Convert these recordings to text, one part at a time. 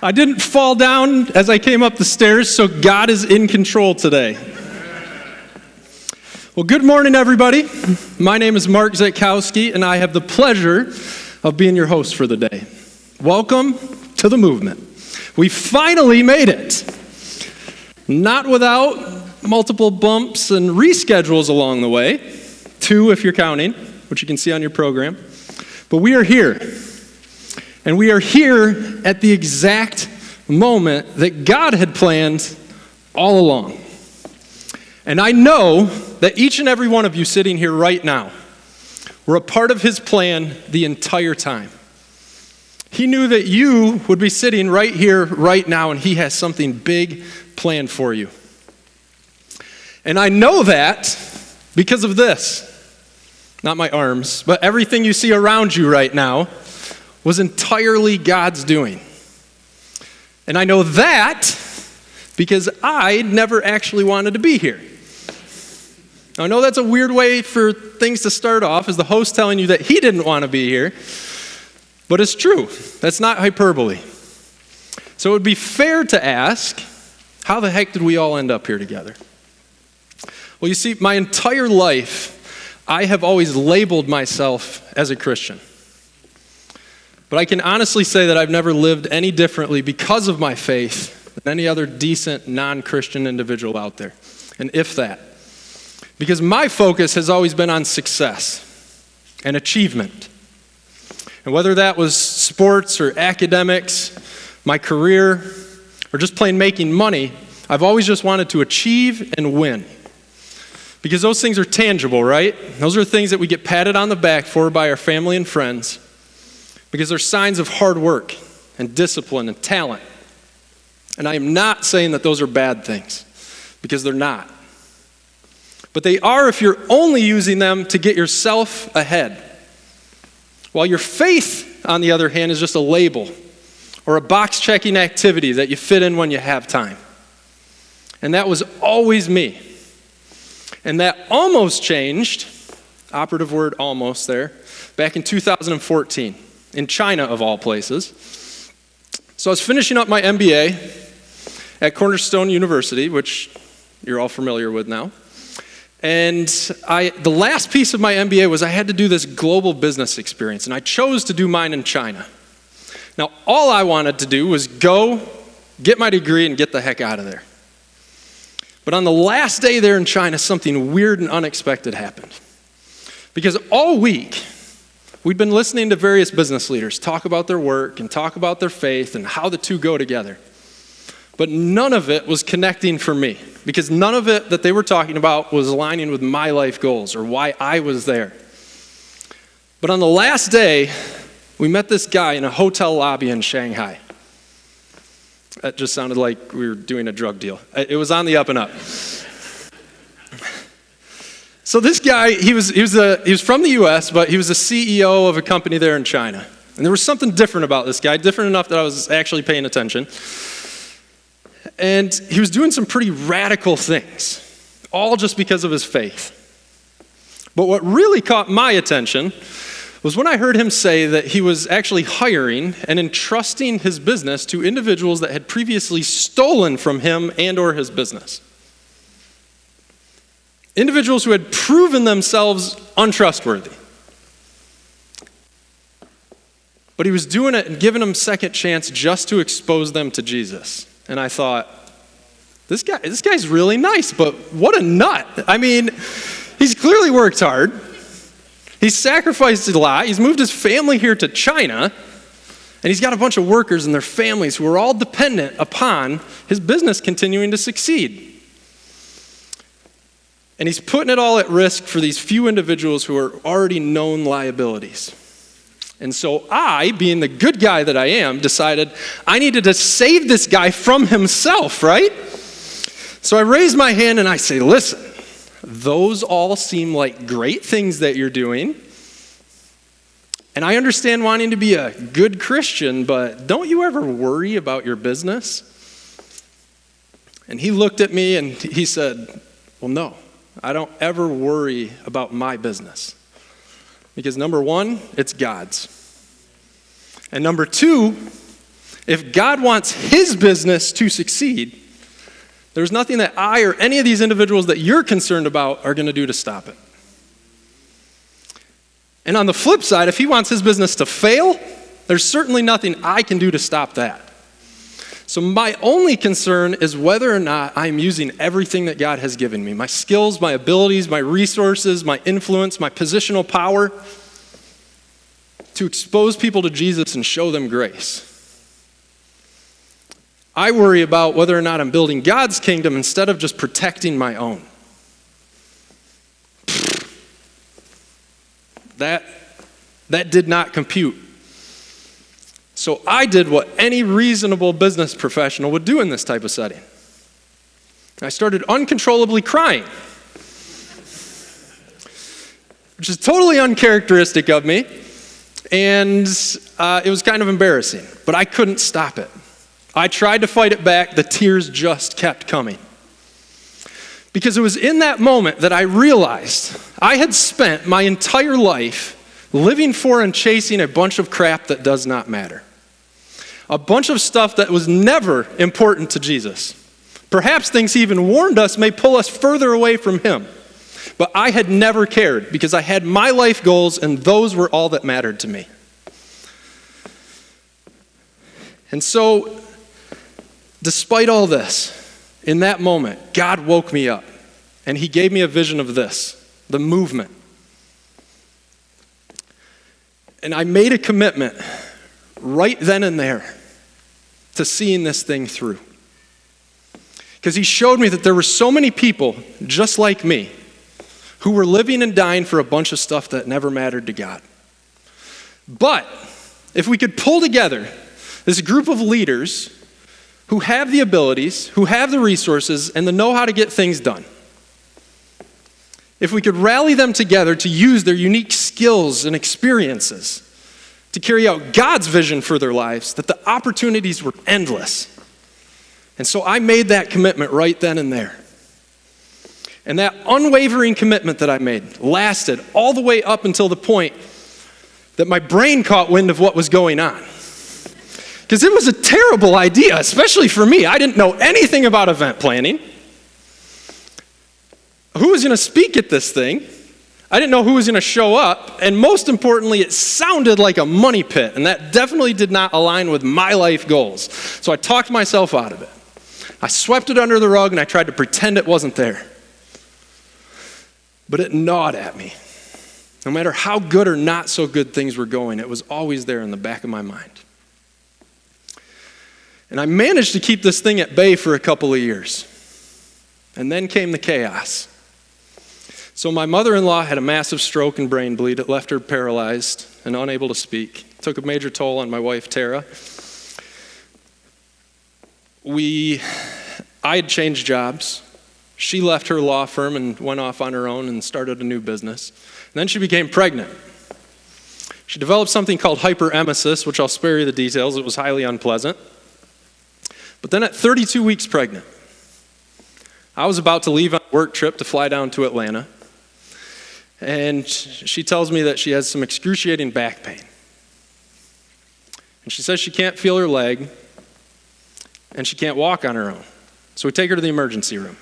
I didn't fall down as I came up the stairs, so God is in control today. Well, good morning, everybody. My name is Mark Szatkowski, and I have the pleasure of being your host for the day. Welcome to the movement. We finally made it. Not without multiple bumps and reschedules along the way. 2 if you're counting, which you can see on your program. But we are here. And we are here at the exact moment that God had planned all along. And I know that each and every one of you sitting here right now were a part of his plan the entire time. He knew that you would be sitting right here, right now, and he has something big planned for you. And I know that because of this. Not my arms, but everything you see around you right now was entirely God's doing. And I know that because I never actually wanted to be here. I know that's a weird way for things to start off, as the host telling you that he didn't want to be here, but it's true. That's not hyperbole. So it would be fair to ask, how the heck did we all end up here together? Well, you see, my entire life, I have always labeled myself as a Christian. But I can honestly say that I've never lived any differently because of my faith than any other decent non-Christian individual out there. And if that. Because my focus has always been on success and achievement. And whether that was sports or academics, my career, or just plain making money, I've always just wanted to achieve and win. Because those things are tangible, right? Those are things that we get patted on the back for by our family and friends. Because they're signs of hard work and discipline and talent. And I am not saying that those are bad things, because they're not. But they are if you're only using them to get yourself ahead. While your faith, on the other hand, is just a label or a box-checking activity that you fit in when you have time. And that was always me. And that almost changed, operative word almost there, back in 2014, in China of all places. So I was finishing up my MBA at Cornerstone University, which you're all familiar with now. And the last piece of my MBA was I had to do this global business experience, and I chose to do mine in China. Now, all I wanted to do was go, get my degree, and get the heck out of there. But on the last day there in China, something weird and unexpected happened. Because all week, we'd been listening to various business leaders talk about their work and talk about their faith and how the two go together. But none of it was connecting for me, because none of it that they were talking about was aligning with my life goals or why I was there. But on the last day, we met this guy in a hotel lobby in Shanghai. That just sounded like we were doing a drug deal. It was on the up and up. So this guy, he was from the U.S., but he was the CEO of a company there in China. And there was something different about this guy, different enough that I was actually paying attention. And he was doing some pretty radical things, all just because of his faith. But what really caught my attention was when I heard him say that he was actually hiring and entrusting his business to individuals that had previously stolen from him and or his business. Individuals who had proven themselves untrustworthy. But he was doing it and giving them second chance just to expose them to Jesus. And I thought, this guy's really nice, but what a nut. I mean, he's clearly worked hard. He's sacrificed a lot. He's moved his family here to China. And he's got a bunch of workers and their families who are all dependent upon his business continuing to succeed. And he's putting it all at risk for these few individuals who are already known liabilities. And so I, being the good guy that I am, decided I needed to save this guy from himself, right? So I raise my hand and I say, listen, those all seem like great things that you're doing. And I understand wanting to be a good Christian, but don't you ever worry about your business? And he looked at me and he said, well, no, I don't ever worry about my business. Because number one, it's God's. And number two, If God wants his business to succeed, there's nothing that I or any of these individuals that you're concerned about are going to do to stop it. And on the flip side, if he wants his business to fail, there's certainly nothing I can do to stop that. So my only concern is whether or not I'm using everything that God has given me, my skills, my abilities, my resources, my influence, my positional power, to expose people to Jesus and show them grace. I worry about whether or not I'm building God's kingdom instead of just protecting my own. That did not compute. So I did what any reasonable business professional would do in this type of setting. I started uncontrollably crying, which is totally uncharacteristic of me, and it was kind of embarrassing, but I couldn't stop it. I tried to fight it back. The tears just kept coming. Because it was in that moment that I realized I had spent my entire life living for and chasing a bunch of crap that does not matter. A bunch of stuff that was never important to Jesus. Perhaps things he even warned us may pull us further away from him. But I had never cared because I had my life goals and those were all that mattered to me. And so, despite all this, in that moment, God woke me up and he gave me a vision of this, the movement. And I made a commitment right then and there to seeing this thing through. Because he showed me that there were so many people just like me who were living and dying for a bunch of stuff that never mattered to God. But if we could pull together this group of leaders who have the abilities, who have the resources, and the know-how to get things done, if we could rally them together to use their unique skills and experiences to carry out God's vision for their lives, that the opportunities were endless. And so I made that commitment right then and there. And that unwavering commitment that I made lasted all the way up until the point that my brain caught wind of what was going on. Because it was a terrible idea, especially for me. I didn't know anything about event planning. Who was going to speak at this thing? I didn't know who was going to show up. And most importantly, it sounded like a money pit. And that definitely did not align with my life goals. So I talked myself out of it. I swept it under the rug and I tried to pretend it wasn't there. But it gnawed at me. No matter how good or not so good things were going, it was always there in the back of my mind. And I managed to keep this thing at bay for a couple of years. And then came the chaos. So my mother-in-law had a massive stroke and brain bleed. It left her paralyzed and unable to speak. It took a major toll on my wife, Tara. I had changed jobs. She left her law firm and went off on her own and started a new business. And then she became pregnant. She developed something called hyperemesis, which I'll spare you the details. It was highly unpleasant. But then at 32 weeks pregnant, I was about to leave on a work trip to fly down to Atlanta. And she tells me that she has some excruciating back pain. And she says she can't feel her leg, and she can't walk on her own. So we take her to the emergency room.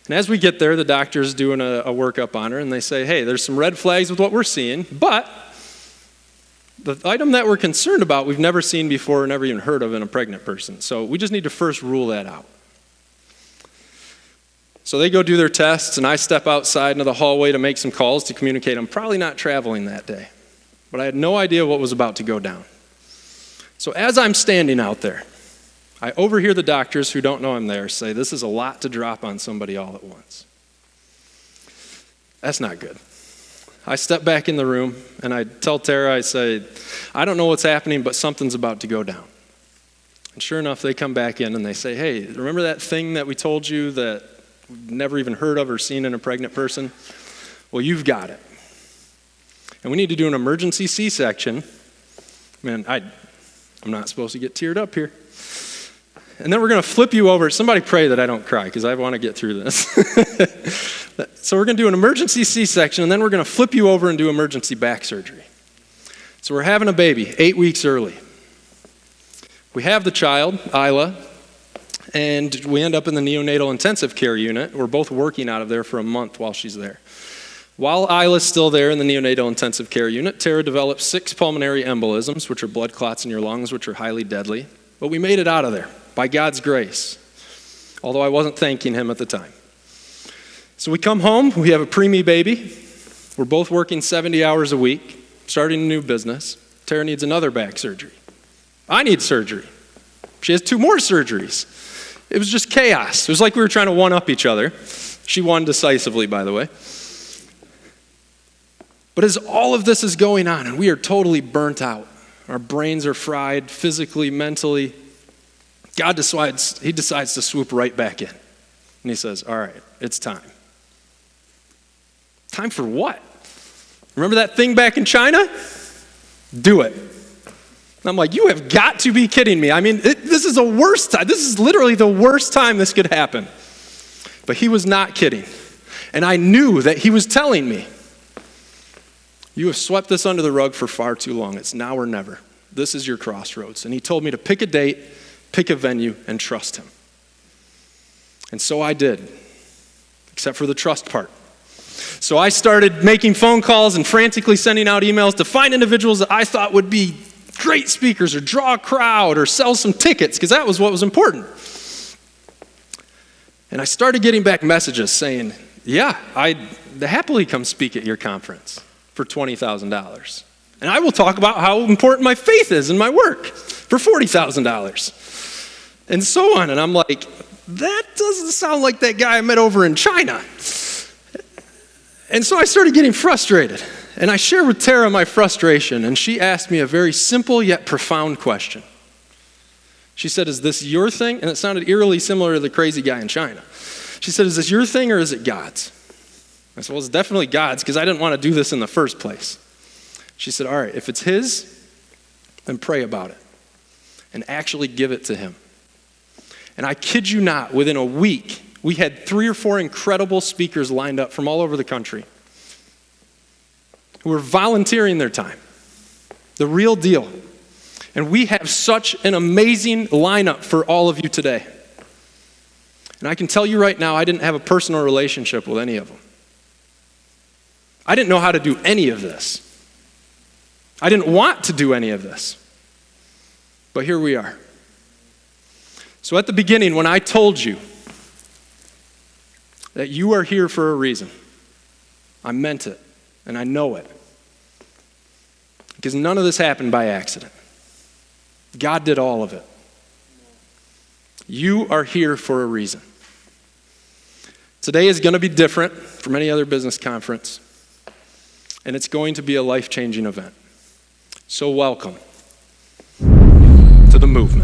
And as we get there, the doctor's doing a workup on her, and they say, hey, there's some red flags with what we're seeing, but the item that we're concerned about, we've never seen before, never even heard of in a pregnant person. So we just need to first rule that out. So they go do their tests, and I step outside into the hallway to make some calls to communicate I'm probably not traveling that day. But I had no idea what was about to go down. So as I'm standing out there, I overhear the doctors who don't know I'm there say, this is a lot to drop on somebody all at once. That's not good. I step back in the room, and I tell Tara, I say, I don't know what's happening, but something's about to go down. And sure enough, they come back in, and they say, hey, remember that thing that we told you that we've never even heard of or seen in a pregnant person? Well, you've got it. And we need to do an emergency C-section. Man, I'm not supposed to get teared up here. And then we're going to flip you over. Somebody pray that I don't cry because I want to get through this. So we're going to do an emergency C-section, and then we're going to flip you over and do emergency back surgery. So we're having a baby 8 weeks early. We have the child, Isla, and we end up in the neonatal intensive care unit. We're both working out of there for a month while she's there. While Isla's still there in the neonatal intensive care unit, Tara developed 6 pulmonary embolisms, which are blood clots in your lungs, which are highly deadly. But we made it out of there by God's grace, although I wasn't thanking him at the time. So we come home, we have a preemie baby. We're both working 70 hours a week, starting a new business. Tara needs another back surgery. I need surgery. She has 2 more surgeries. It was just chaos. It was like we were trying to one-up each other. She won decisively, by the way. But as all of this is going on, and we are totally burnt out, our brains are fried physically, mentally, God decides to swoop right back in. And he says, all right, it's time. Time for what? Remember that thing back in China? Do it. And I'm like, you have got to be kidding me. I mean, this is the worst time. This is literally the worst time this could happen. But he was not kidding. And I knew that he was telling me, you have swept this under the rug for far too long. It's now or never. This is your crossroads. And he told me to pick a date, pick a venue, and trust him. And so I did, except for the trust part. So I started making phone calls and frantically sending out emails to find individuals that I thought would be great speakers or draw a crowd or sell some tickets, because that was what was important. And I started getting back messages saying, yeah, I'd happily come speak at your conference for $20,000. And I will talk about how important my faith is in my work for $40,000. And so on. And I'm like, that doesn't sound like that guy I met over in China. And so I started getting frustrated. And I shared with Tara my frustration, and she asked me a very simple yet profound question. She said, is this your thing? And it sounded eerily similar to the crazy guy in China. She said, is this your thing or is it God's? I said, well, it's definitely God's, because I didn't want to do this in the first place. She said, all right, if it's his, then pray about it and actually give it to him. And I kid you not, within a week, we had 3 or 4 incredible speakers lined up from all over the country who were volunteering their time. The real deal. And we have such an amazing lineup for all of you today. And I can tell you right now, I didn't have a personal relationship with any of them. I didn't know how to do any of this. I didn't want to do any of this. But here we are. So at the beginning, when I told you that you are here for a reason, I meant it, and I know it. Because none of this happened by accident. God did all of it. You are here for a reason. Today is going to be different from any other business conference, and it's going to be a life-changing event. So welcome to the movement.